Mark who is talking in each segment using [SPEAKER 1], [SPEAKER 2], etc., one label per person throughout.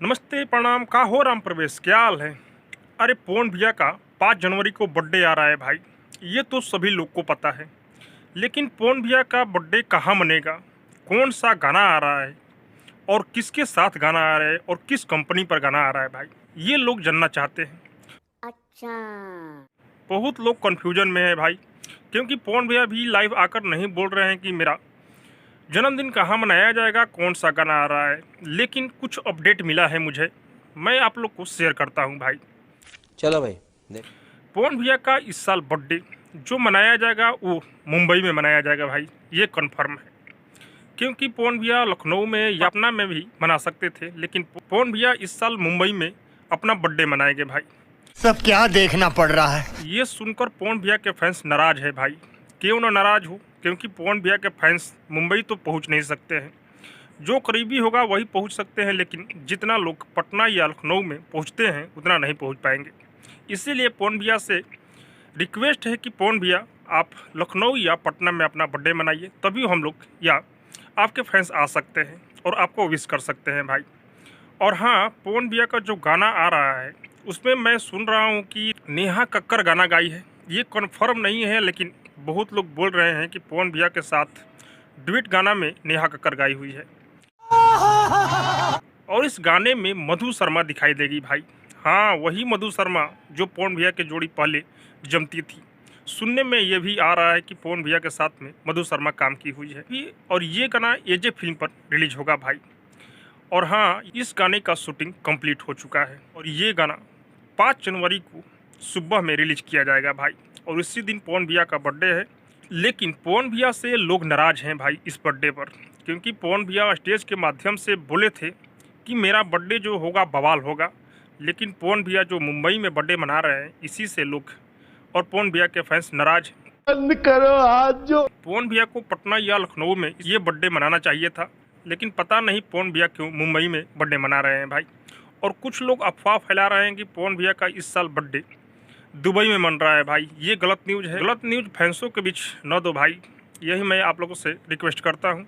[SPEAKER 1] नमस्ते प्रणाम, का हो राम प्रवेश, क्या हाल है। अरे पवन भैया का 5 जनवरी को बर्थडे आ रहा है भाई, ये तो सभी लोग को पता है। लेकिन पवन भैया का बर्थडे कहाँ मनेगा, कौन सा गाना आ रहा है और किसके साथ गाना आ रहा है और किस कंपनी पर गाना आ रहा है भाई, ये लोग जानना चाहते हैं।
[SPEAKER 2] अच्छा,
[SPEAKER 1] बहुत लोग कन्फ्यूजन में है भाई, क्योंकि पवन भैया भी लाइव आकर नहीं बोल रहे हैं कि मेरा जन्मदिन कहाँ मनाया जाएगा, कौन सा गाना आ रहा है। लेकिन कुछ अपडेट मिला है मुझे, मैं आप लोग को शेयर करता हूँ भाई।
[SPEAKER 3] चलो भाई देख।
[SPEAKER 1] पवन भैया का इस साल बर्थडे जो मनाया जाएगा वो मुंबई में मनाया जाएगा भाई, ये कन्फर्म है। क्योंकि पवन भैया लखनऊ में या पटना में भी मना सकते थे, लेकिन पवन भैया इस साल मुंबई में अपना बर्थडे मनाएंगे भाई।
[SPEAKER 4] सब क्या देखना पड़ रहा है।
[SPEAKER 1] ये सुनकर पवन भैया के फैंस नाराज है भाई। क्यों ना नाराज हो, क्योंकि पवन भैया के फैंस मुंबई तो पहुंच नहीं सकते हैं। जो करीबी होगा वही पहुंच सकते हैं, लेकिन जितना लोग पटना या लखनऊ में पहुंचते हैं उतना नहीं पहुंच पाएंगे। इसीलिए पवन भैया से रिक्वेस्ट है कि पवन भैया आप लखनऊ या पटना में अपना बर्थडे मनाइए, तभी हम लोग या आपके फैंस आ सकते हैं और आपको विश कर सकते हैं भाई। और हाँ, पवन भैया का जो गाना आ रहा है उसमें मैं सुन रहा हूँ कि नेहा कक्कर गाना गाई है। ये कन्फर्म नहीं है, लेकिन बहुत लोग बोल रहे हैं कि पवन भैया के साथ डुएट गाना में नेहा कक्कर गाई हुई है। और इस गाने में मधु शर्मा दिखाई देगी भाई। हाँ, वही मधु शर्मा जो पवन भैया के जोड़ी पहले जमती थी। सुनने में ये भी आ रहा है कि पवन भैया के साथ में मधु शर्मा काम की हुई है। और ये गाना एजे फिल्म पर रिलीज होगा भाई। और हाँ, इस गाने का शूटिंग कंप्लीट हो चुका है और ये गाना 5 जनवरी को सुबह में रिलीज किया जाएगा भाई। और इसी दिन पवन भैया का बर्थडे है। लेकिन पवन भैया से लोग नाराज हैं भाई इस बर्थडे पर, क्योंकि पवन भैया स्टेज के माध्यम से बोले थे कि मेरा बर्थडे जो होगा बवाल होगा। लेकिन पवन भैया जो मुंबई में बर्थडे मना रहे हैं, इसी से लोग और पवन भैया के फैंस नाराज हैं।
[SPEAKER 4] बंद करो हाथ जो।
[SPEAKER 1] पवन भैया को पटना या लखनऊ में ये बर्थडे मनाना चाहिए था, लेकिन पता नहीं पवन भैया क्यों मुंबई में बर्थडे मना रहे हैं भाई। और कुछ लोग अफवाह फैला रहे हैं कि पवन भैया का इस साल बर्थडे दुबई में मन रहा है भाई। ये गलत न्यूज़ है। गलत न्यूज़ फैंसों के बीच न दो भाई, यही मैं आप लोगों से रिक्वेस्ट करता हूँ।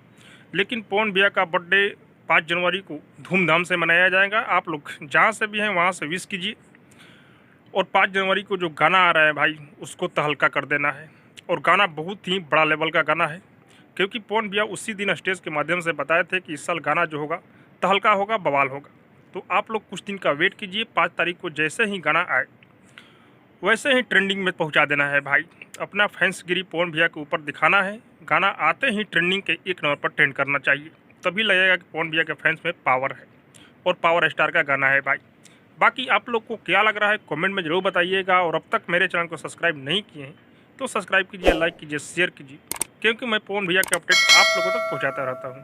[SPEAKER 1] लेकिन पवन भैया का बर्थडे 5 जनवरी को धूमधाम से मनाया जाएगा। आप लोग जहाँ से भी हैं वहाँ से विश कीजिए। और 5 जनवरी को जो गाना आ रहा है भाई, उसको तहलका कर देना है। और गाना बहुत ही बड़ा लेवल का गाना है, क्योंकि पवन भैया उसी दिन स्टेज के माध्यम से बताए थे कि इस साल गाना जो होगा तहलका होगा, बवाल होगा। तो आप लोग कुछ दिन का वेट कीजिए। 5 तारीख को जैसे ही गाना आए वैसे ही ट्रेंडिंग में पहुंचा देना है भाई। अपना फैंसगिरी पवन भैया के ऊपर दिखाना है। गाना आते ही ट्रेंडिंग के 1 नंबर पर ट्रेंड करना चाहिए, तभी लगेगा कि पवन भैया के फैंस में पावर है और पावर स्टार का गाना है भाई। बाकी आप लोग को क्या लग रहा है कमेंट में ज़रूर बताइएगा। और अब तक मेरे चैनल को सब्सक्राइब नहीं किए हैं तो सब्सक्राइब कीजिए, लाइक कीजिए, शेयर कीजिए, क्योंकि मैं पवन भैया के अपडेट आप लोगों तक पहुँचाता रहता हूँ।